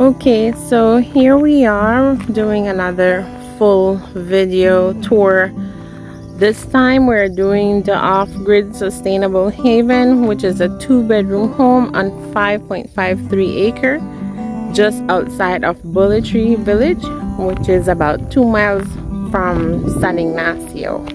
Okay, so here we are doing another full video tour. This time we're doing the off-grid sustainable haven, which is a 2-bedroom home on 5.53 acre just outside of Bully Tree Village, which is about 2 miles from San Ignacio.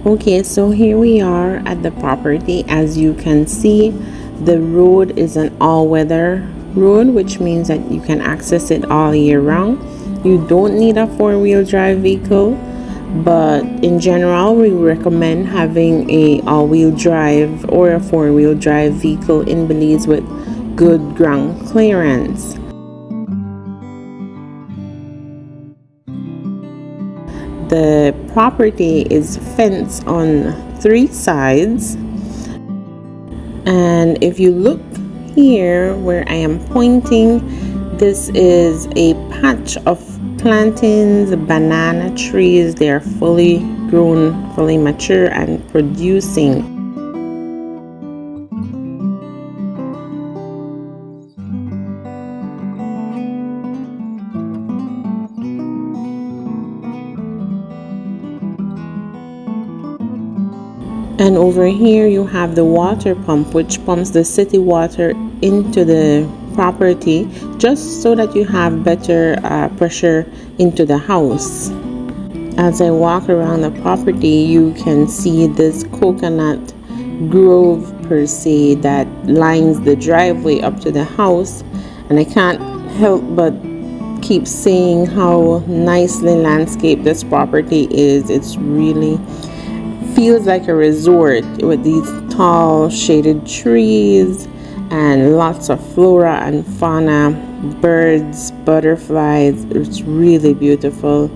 Okay, so here we are at the property. As you can see, the road is an all-weather road, which means that you can access it all year round. You don't need a four-wheel drive vehicle, but in general we recommend having a all-wheel drive or a four-wheel drive vehicle in Belize with good ground clearance. The property is fenced on 3 sides, and if you look here where I am pointing, this is a patch of plantains, banana trees. They are fully grown, fully mature and producing. And over here you have the water pump, which pumps the city water into the property just so that you have better pressure into the house. As I walk around the property, you can see this coconut grove per se that lines the driveway up to the house, and I can't help but keep saying how nicely landscaped this property is. It's really feels like a resort with these tall shaded trees and lots of flora and fauna, birds, butterflies. It's really beautiful,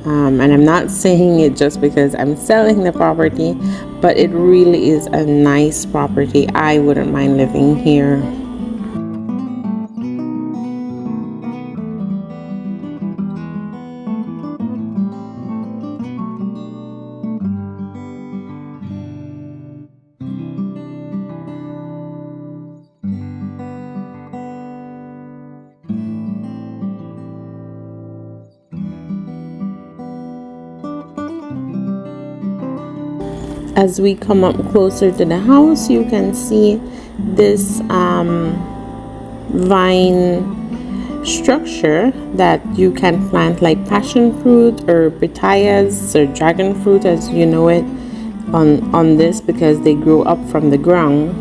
and I'm not saying it just because I'm selling the property, but it really is a nice property. I wouldn't mind living here. As we come up closer to the house, you can see this vine structure that you can plant like passion fruit or pitayas or dragon fruit as you know it on this, because they grow up from the ground.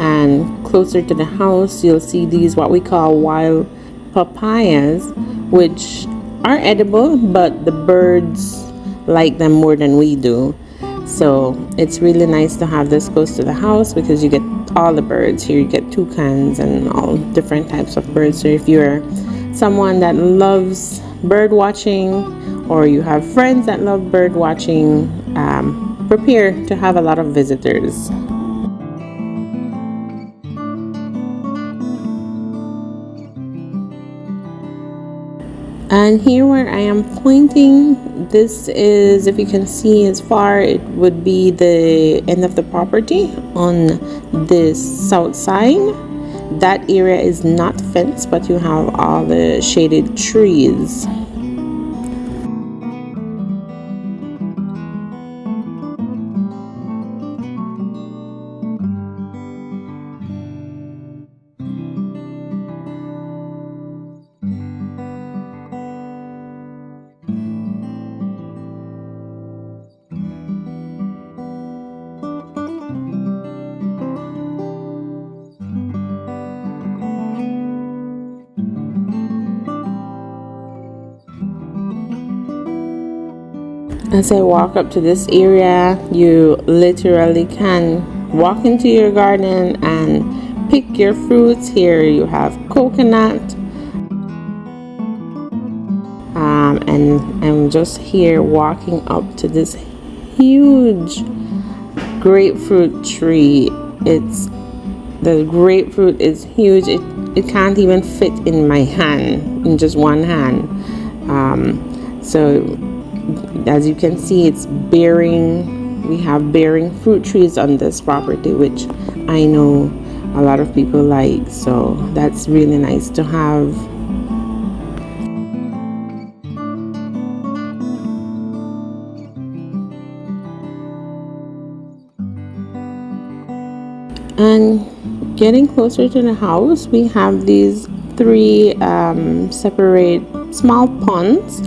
And closer to the house, you'll see these what we call wild papayas, which are edible, but the birds like them more than we do. So it's really nice to have this close to the house because you get all the birds here. You get toucans and all different types of birds. So if you're someone that loves bird watching, or you have friends that love bird watching, prepare to have a lot of visitors. And here where I am pointing, this is, if you can see as far, it would be the end of the property on this south side. That area is not fenced, but you have all the shaded trees. As I walk up to this area, you literally can walk into your garden and pick your fruits. Here you have coconut, and I'm just here walking up to this huge grapefruit tree. The grapefruit is huge. It can't even fit in my hand, in just one hand. So as you can see, it's bearing. We have bearing fruit trees on this property, which I know a lot of people like. So that's really nice to have. And getting closer to the house, we have these three separate small ponds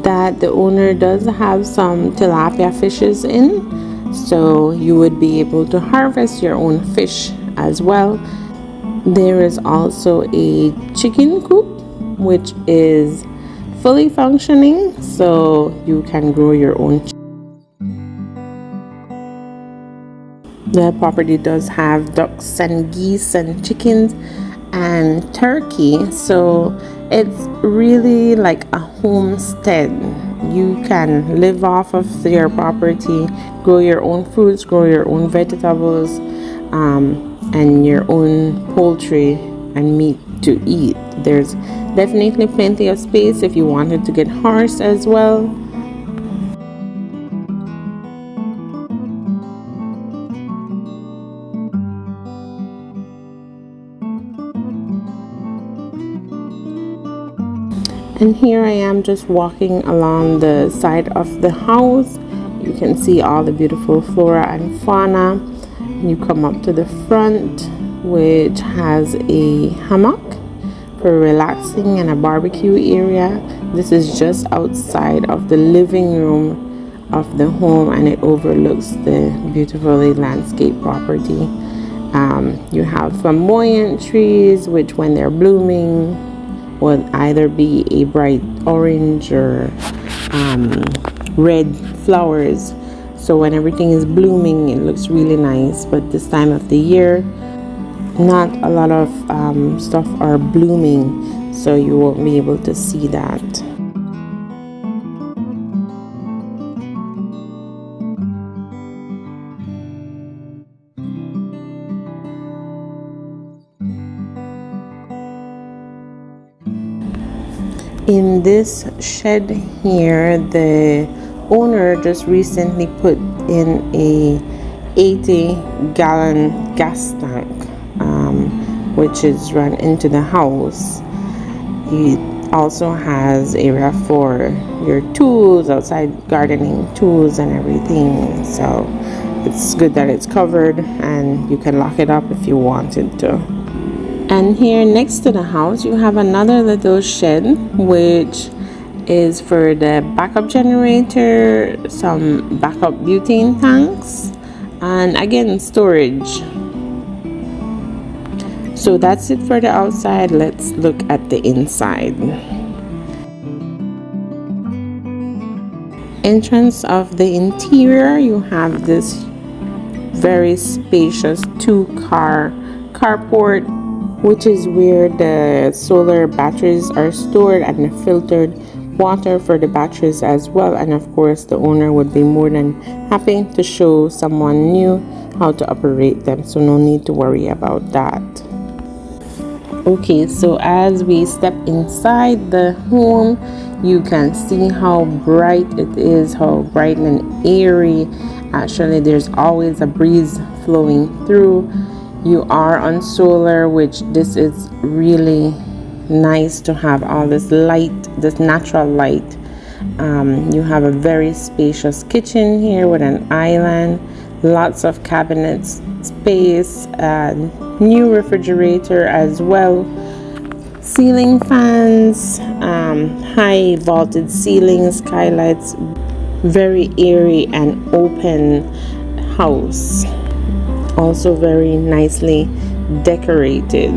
that the owner does have some tilapia fishes in, so you would be able to harvest your own fish as well. There is also a chicken coop which is fully functioning, so you can grow your own chicken. The property does have ducks and geese and chickens and turkey, so it's really like a homestead. You can live off of your property, grow your own fruits, grow your own vegetables, and your own poultry and meat to eat. There's definitely plenty of space if you wanted to get horse as well. And here I am just walking along the side of the house. You can see all the beautiful flora and fauna. You come up to the front, which has a hammock for relaxing and a barbecue area. This is just outside of the living room of the home, and it overlooks the beautifully landscaped property. You have flamboyant trees, which when they're blooming will either be a bright orange or red flowers. So when everything is blooming, it looks really nice. But this time of the year, not a lot of stuff are blooming, so you won't be able to see that. In this shed here, the owner just recently put in a 80-gallon gas tank, which is run into the house. He also has area for your tools, outside gardening tools and everything. So it's good that it's covered and you can lock it up if you wanted to. And here next to the house, you have another little shed, which is for the backup generator, some backup butane tanks, and again, storage. So that's it for the outside. Let's look at the inside. Entrance of the interior, you have this very spacious two-car carport, which is where the solar batteries are stored, and the filtered water for the batteries as well. And of course, the owner would be more than happy to show someone new how to operate them, so no need to worry about that. Okay, so as we step inside the home, you can see how bright it is, how bright and airy. Actually, there's always a breeze flowing through. You are on solar, which this is really nice to have all this light, this natural light. You have a very spacious kitchen here with an island, lots of cabinets space, new refrigerator as well, ceiling fans, high vaulted ceilings, skylights, very airy and open house. Also very nicely decorated.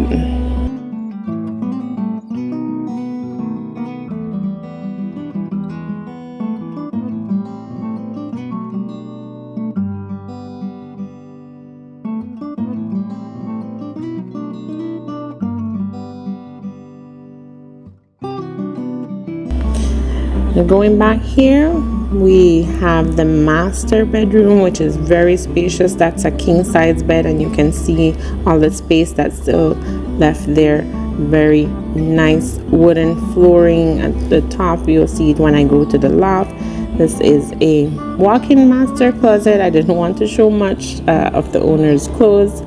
Now going back here, we have the master bedroom, which is very spacious. That's a king size bed, and you can see all the space that's still left there. Very nice wooden flooring at the top. You'll see it when I go to the loft. This is a walk-in master closet. I didn't want to show much of the owner's clothes,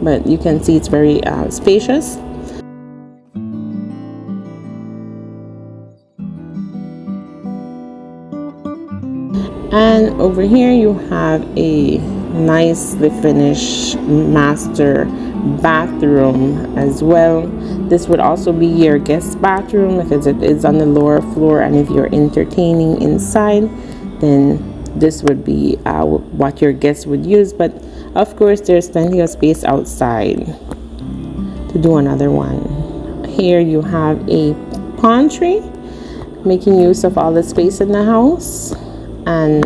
but you can see it's very spacious. And over here you have a nicely finished master bathroom as well. This would also be your guest bathroom because it is on the lower floor, and if you're entertaining inside, then this would be what your guests would use. But of course there's plenty of space outside to do another one. Here you have a pantry, making use of all the space in the house. And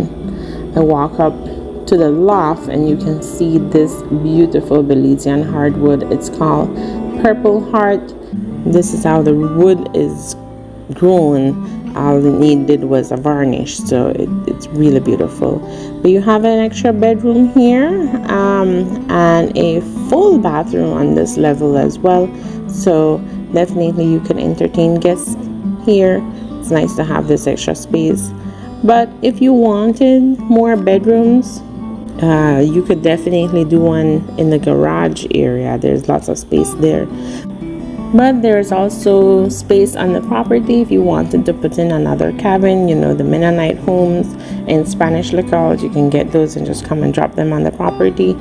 I walk up to the loft and you can see this beautiful Belizean hardwood. It's called Purple Heart. This is how the wood is grown. All it needed was a varnish, so it's really beautiful. But you have an extra bedroom here and a full bathroom on this level as well, so definitely you can entertain guests here. It's nice to have this extra space. But if you wanted more bedrooms, you could definitely do one in the garage area. There's lots of space there. But there's also space on the property if you wanted to put in another cabin. You know, the Mennonite homes in Spanish locales, you can get those and just come and drop them on the property.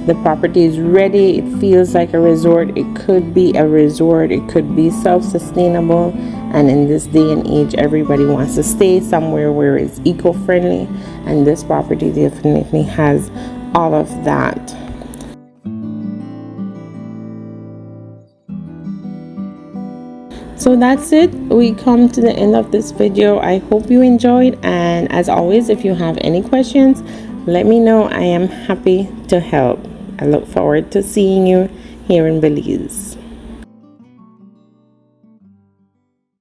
The property is ready. It feels like a resort. It could be a resort. It could be self-sustainable. And in this day and age, everybody wants to stay somewhere where it's eco-friendly. And this property definitely has all of that. So that's it. We come to the end of this video. I hope you enjoyed. And as always, if you have any questions, let me know. I am happy to help. I look forward to seeing you here in Belize.